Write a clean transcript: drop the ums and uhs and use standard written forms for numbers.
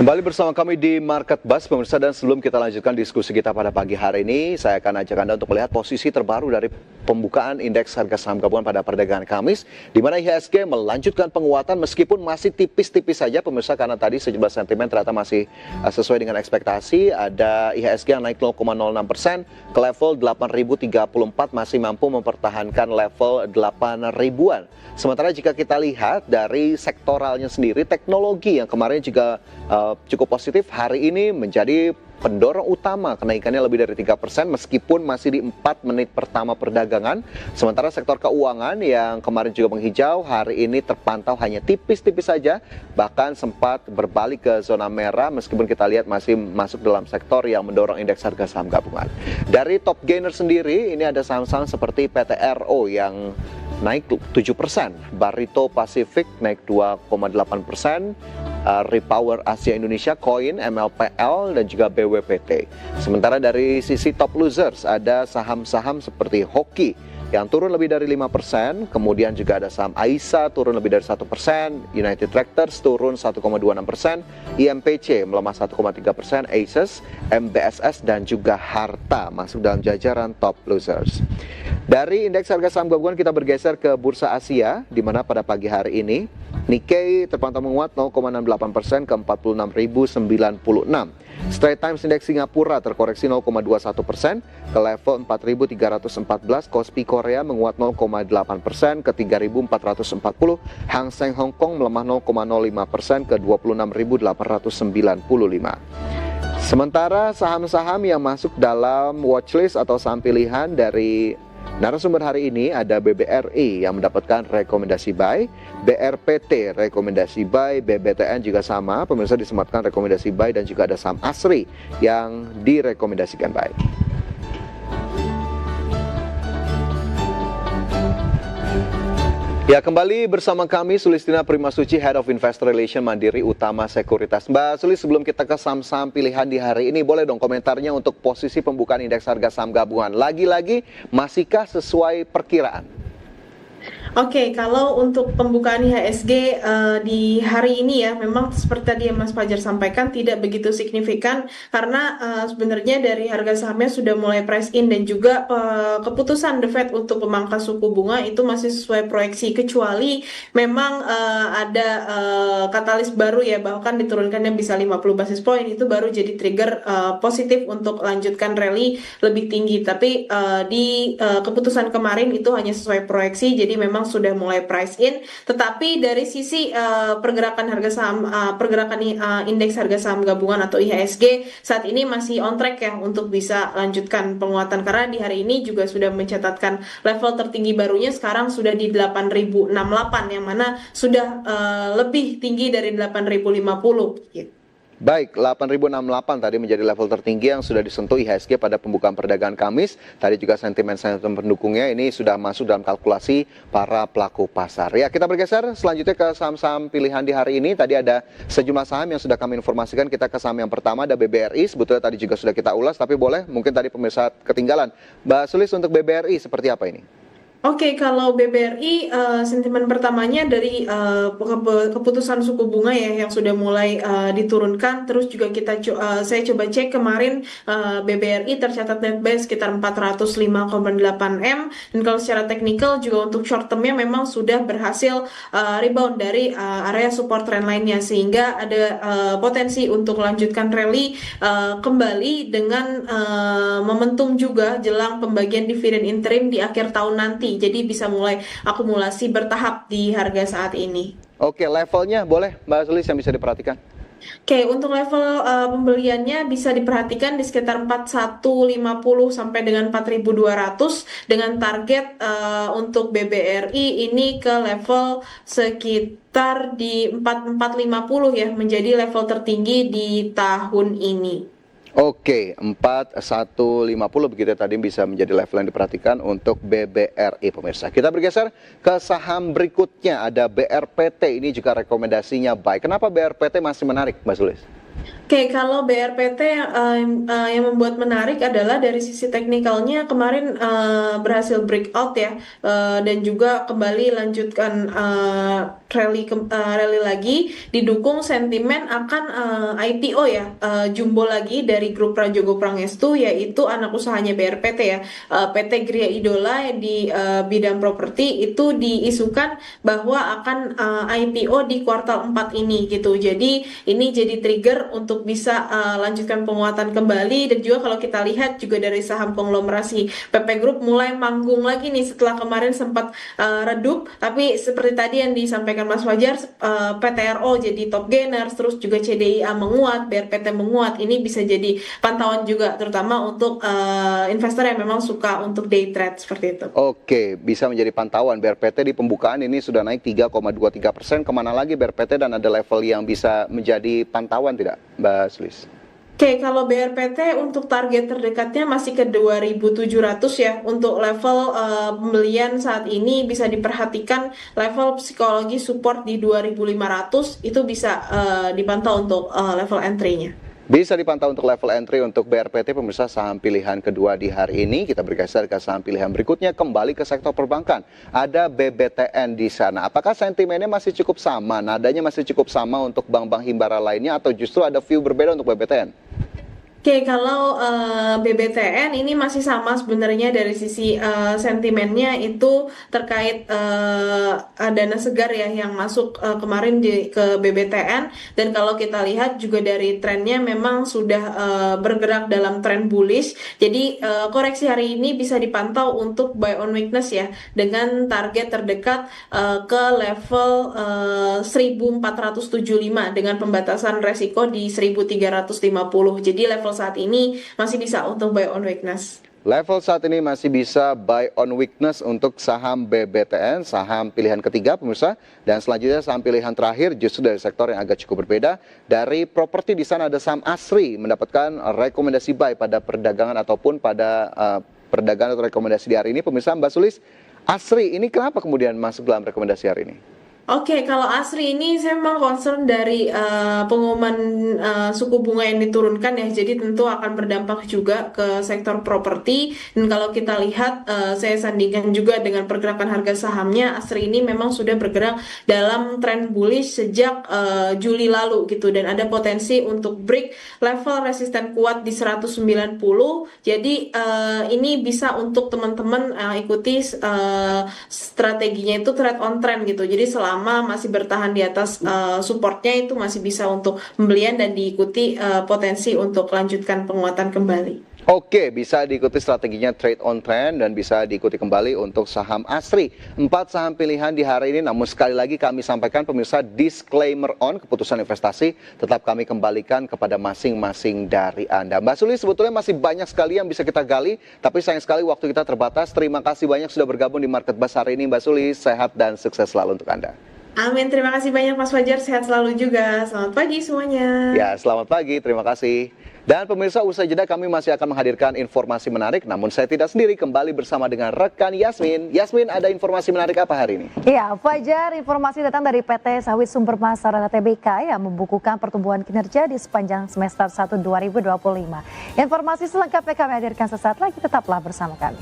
Kembali bersama kami di Market Buzz, pemirsa, dan sebelum kita lanjutkan diskusi kita pada pagi hari ini, saya akan ajak Anda untuk melihat posisi terbaru dari pembukaan indeks harga saham gabungan pada perdagangan Kamis, di mana IHSG melanjutkan penguatan meskipun masih tipis-tipis saja, pemirsa, karena tadi sejumlah sentimen ternyata masih sesuai dengan ekspektasi. Ada IHSG yang naik 0,06% ke level 8.034, masih mampu mempertahankan level 8.000-an. Sementara jika kita lihat dari sektoralnya sendiri, teknologi yang kemarin juga cukup positif hari ini menjadi pendorong utama kenaikannya lebih dari 3% meskipun masih di 4 menit pertama perdagangan. Sementara sektor keuangan yang kemarin juga menghijau hari ini terpantau hanya tipis-tipis saja, bahkan sempat berbalik ke zona merah meskipun kita lihat masih masuk dalam sektor yang mendorong indeks harga saham gabungan. Dari top gainer sendiri ini ada saham-saham seperti PTRO yang naik 7%, Barito Pacific naik 2,8%, Repower Asia Indonesia, Koin, MLPL, dan juga BWPT. Sementara dari sisi top losers ada saham-saham seperti Hoki yang turun lebih dari 5%, kemudian juga ada saham Aisa turun lebih dari 1%, United Tractors turun 1,26%, IMPC melemah 1,3%, Aces, MBSS, dan juga Harta masuk dalam jajaran top losers. Dari indeks harga saham gabungan kita bergeser ke Bursa Asia, di mana pada pagi hari ini Nikkei terpantau menguat 0,68% ke 46.096. Straits Times Index Singapura terkoreksi 0,21% ke level 4.314. Kospi Korea menguat 0,8% ke 3.440. Hang Seng Hong Kong melemah 0,05% ke 26.895. Sementara saham-saham yang masuk dalam watchlist atau saham pilihan dari narasumber hari ini ada BBRI yang mendapatkan rekomendasi buy, BRPT rekomendasi buy, BBTN juga sama, pemirsa disematkan rekomendasi buy, dan juga ada saham ASRI yang direkomendasikan buy. Ya, kembali bersama kami Sulistina Primasuci, Head of Investor Relation Mandiri Utama Sekuritas. Mbak Sulis, sebelum kita ke saham-saham pilihan di hari ini, boleh dong komentarnya untuk posisi pembukaan indeks harga saham gabungan. Lagi-lagi, masihkah sesuai perkiraan? Oke, kalau untuk pembukaan IHSG di hari ini ya, memang seperti tadi yang Mas Fajar sampaikan tidak begitu signifikan karena sebenarnya dari harga sahamnya sudah mulai price in dan juga keputusan The Fed untuk memangkas suku bunga itu masih sesuai proyeksi, kecuali memang ada katalis baru ya, bahkan diturunkannya bisa 50 basis point, itu baru jadi trigger positif untuk lanjutkan rally lebih tinggi. Tapi di keputusan kemarin itu hanya sesuai proyeksi, jadi memang sudah mulai price in. Tetapi dari sisi pergerakan harga saham, pergerakan indeks harga saham gabungan atau IHSG saat ini masih on track ya untuk bisa lanjutkan penguatan, karena di hari ini juga sudah mencatatkan level tertinggi barunya sekarang sudah di 8.068 yang mana sudah lebih tinggi dari 8.050 gitu. Baik, 8.068 tadi menjadi level tertinggi yang sudah disentuh IHSG pada pembukaan perdagangan Kamis. Tadi juga sentimen-sentimen pendukungnya ini sudah masuk dalam kalkulasi para pelaku pasar. Ya, kita bergeser selanjutnya ke saham-saham pilihan di hari ini. Tadi ada sejumlah saham yang sudah kami informasikan. Kita ke saham yang pertama, ada BBRI. Sebetulnya tadi juga sudah kita ulas, tapi boleh mungkin tadi pemirsa ketinggalan. Mbak Sulis, untuk BBRI seperti apa ini? Oke, kalau BBRI sentimen pertamanya dari keputusan suku bunga ya yang sudah mulai diturunkan. Terus juga saya coba cek kemarin BBRI tercatat net buy sekitar 405,8 M, dan kalau secara teknikal juga untuk short termnya memang sudah berhasil rebound dari area support trend lainnya, sehingga ada potensi untuk melanjutkan rally kembali dengan momentum juga jelang pembagian dividen interim di akhir tahun nanti. Jadi bisa mulai akumulasi bertahap di harga saat ini. Oke, levelnya boleh Mbak Sulis yang bisa diperhatikan? Oke, untuk level pembeliannya bisa diperhatikan di sekitar 4150 sampai dengan 4200, dengan target untuk BBRI ini ke level sekitar di 4450 ya, menjadi level tertinggi di tahun ini. Oke, 4150 begitu tadi bisa menjadi level yang diperhatikan untuk BBRI, pemirsa. Kita bergeser ke saham berikutnya, ada BRPT. Ini juga rekomendasinya buy. Kenapa BRPT masih menarik, Mbak Sulis? Oke, kalau BRPT yang membuat menarik adalah dari sisi teknikalnya kemarin berhasil breakout ya, dan juga kembali lanjutkan rally lagi, didukung sentimen akan IPO ya, jumbo lagi dari grup Prajogo Prangestu, yaitu anak usahanya BRPT ya, PT Gria Idola di bidang properti itu diisukan bahwa akan IPO di kuartal 4 ini gitu. Jadi ini jadi trigger untuk bisa lanjutkan penguatan kembali, dan juga kalau kita lihat juga dari saham konglomerasi PP Group mulai manggung lagi nih setelah kemarin sempat redup, tapi seperti tadi yang disampaikan Mas Fajar, PTRO jadi top gainer, terus juga CDIA menguat, BRPT menguat. Ini bisa jadi pantauan juga terutama untuk investor yang memang suka untuk day trade seperti itu. Oke, bisa menjadi pantauan. BRPT di pembukaan ini sudah naik 3,23%. Kemana lagi BRPT, dan ada level yang bisa menjadi pantauan tidak, Mbak Sulis? Oke, kalau BRPT untuk target terdekatnya masih ke 2.700 ya. Untuk level pembelian saat ini bisa diperhatikan level psikologi support di 2.500, itu bisa dipantau untuk level entry-nya. Bisa dipantau untuk level entry untuk BRPT, pemirsa saham pilihan kedua di hari ini. Kita bergeser ke saham pilihan berikutnya, kembali ke sektor perbankan. Ada BBTN di sana. Apakah sentimennya masih cukup sama, nadanya masih cukup sama untuk bank-bank himbara lainnya, atau justru ada view berbeda untuk BBTN? Oke, kalau BBTN ini masih sama sebenarnya dari sisi sentimennya itu terkait dana segar ya yang masuk kemarin ke BBTN, dan kalau kita lihat juga dari trennya memang sudah bergerak dalam tren bullish. Jadi koreksi hari ini bisa dipantau untuk buy on weakness ya, dengan target terdekat ke level 1475 dengan pembatasan resiko di 1350. Jadi level saat ini masih bisa untuk buy on weakness. Level saat ini masih bisa buy on weakness untuk saham BBTN, saham pilihan ketiga pemirsa. Dan selanjutnya saham pilihan terakhir justru dari sektor yang agak cukup berbeda. Dari properti di sana ada saham Asri mendapatkan rekomendasi buy pada perdagangan ataupun pada perdagangan atau rekomendasi di hari ini. Pemirsa, Mbak Sulis, Asri ini kenapa kemudian masuk dalam rekomendasi hari ini? Oke, kalau Asri ini saya memang concern dari pengumuman suku bunga yang diturunkan ya, jadi tentu akan berdampak juga ke sektor properti. Dan kalau kita lihat, saya sandingkan juga dengan pergerakan harga sahamnya, Asri ini memang sudah bergerak dalam tren bullish sejak Juli lalu gitu, dan ada potensi untuk break level resisten kuat di 190. Jadi ini bisa untuk teman-teman ikuti strateginya itu trade on trend gitu. Jadi selama masih bertahan di atas supportnya, itu masih bisa untuk pembelian dan diikuti potensi untuk lanjutkan penguatan kembali. Oke, bisa diikuti strateginya trade on trend dan bisa diikuti kembali untuk saham Asri. 4 saham pilihan di hari ini, namun sekali lagi kami sampaikan pemirsa, disclaimer on keputusan investasi tetap kami kembalikan kepada masing-masing dari Anda. Mbak Sulis, sebetulnya masih banyak sekali yang bisa kita gali, tapi sayang sekali waktu kita terbatas. Terima kasih banyak sudah bergabung di Market Buzz hari ini, Mbak Sulis. Sehat dan sukses selalu untuk Anda. Amin, terima kasih banyak Mas Fajar, sehat selalu juga. Selamat pagi semuanya. Ya, selamat pagi, terima kasih. Dan pemirsa, usai jeda kami masih akan menghadirkan informasi menarik, namun saya tidak sendiri, kembali bersama dengan rekan Yasmin. Yasmin, ada informasi menarik apa hari ini? Iya, Fajar, informasi datang dari PT Sawit Sumber Masarana Tbk yang membukukan pertumbuhan kinerja di sepanjang semester 1 2025. Informasi selengkapnya kami hadirkan sesaat lagi, tetaplah bersama kami.